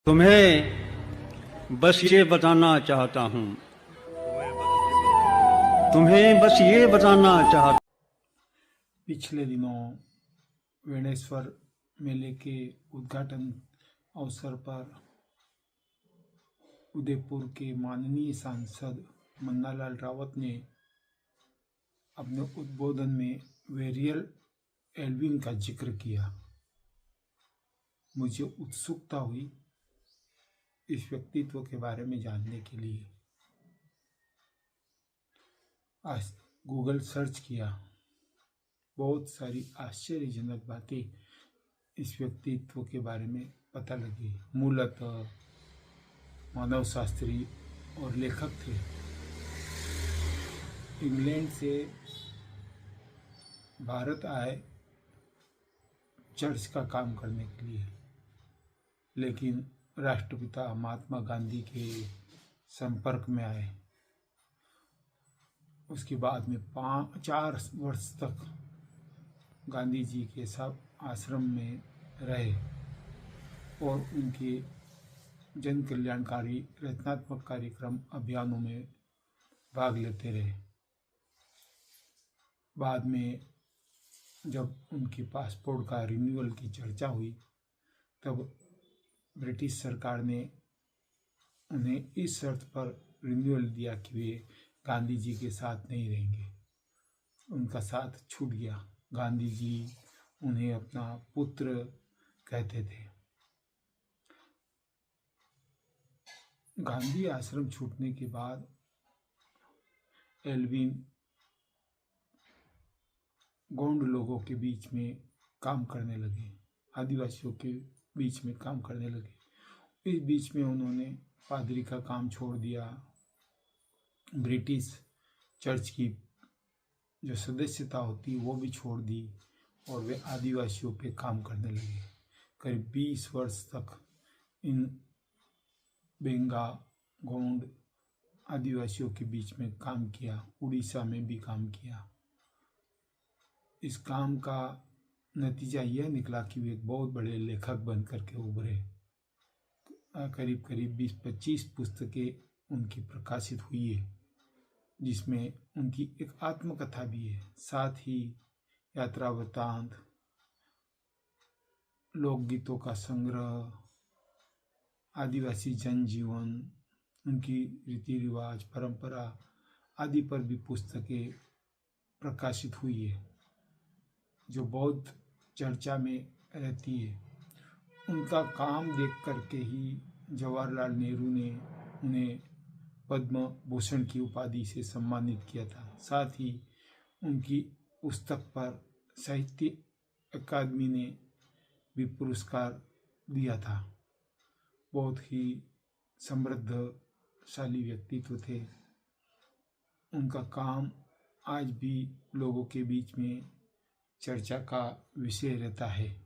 तुम्हें बस ये बताना चाहता हूँ, तुम्हें बस ये बताना चाहता। पिछले दिनों वेणेश्वर मेले के उद्घाटन अवसर पर उदयपुर के माननीय सांसद मन्नालाल रावत ने अपने उद्बोधन में वेरियल एल्विन का जिक्र किया। मुझे उत्सुकता हुई इस व्यक्तित्व के बारे में जानने के लिए। आज गूगल सर्च किया, बहुत सारी आश्चर्यजनक बातें इस व्यक्तित्व के बारे में पता लगी। मूलतः मानवशास्त्री और लेखक थे। इंग्लैंड से भारत आए चर्च का काम करने के लिए, लेकिन राष्ट्रपिता महात्मा गांधी के संपर्क में आए। उसके बाद में 4 वर्ष तक गांधी जी के साथ आश्रम में रहे और उनके जन कल्याणकारी रचनात्मक कार्यक्रम अभियानों में भाग लेते रहे। बाद में जब उनके पासपोर्ट का रिन्यूअल की चर्चा हुई, तब ब्रिटिश सरकार ने उन्हें इस शर्त पर रिन्यूअल दिया कि वे गांधी जी के साथ नहीं रहेंगे। उनका साथ छूट गया। गांधी जी उन्हें अपना पुत्र कहते थे। गांधी आश्रम छूटने के बाद एल्विन गोंड लोगों के बीच में काम करने लगे, आदिवासियों के बीच में काम करने लगे। इस बीच में उन्होंने पादरी का काम छोड़ दिया, ब्रिटिश चर्च की जो सदस्यता होती वो भी छोड़ दी और वे आदिवासियों पे काम करने लगे। करीब 20 वर्ष तक इन बेंगा गोंड आदिवासियों के बीच में काम किया। उड़ीसा में भी काम किया। इस काम का नतीजा यह निकला कि वे एक बहुत बड़े लेखक बन करके उभरे। करीब करीब 20-25 पुस्तकें उनकी प्रकाशित हुई है, जिसमें उनकी एक आत्मकथा भी है, साथ ही यात्रा वृत्तांत, लोकगीतों का संग्रह, आदिवासी जनजीवन, उनकी रीति रिवाज, परंपरा आदि पर भी पुस्तकें प्रकाशित हुई है, जो बहुत चर्चा में रहती है। उनका काम देख करके ही जवाहरलाल नेहरू ने उन्हें पद्म भूषण की उपाधि से सम्मानित किया था। साथ ही उनकी पुस्तक पर साहित्य अकादमी ने भी पुरस्कार दिया था। बहुत ही समृद्धशाली व्यक्तित्व थे। उनका काम आज भी लोगों के बीच में चर्चा का विषय रहता है।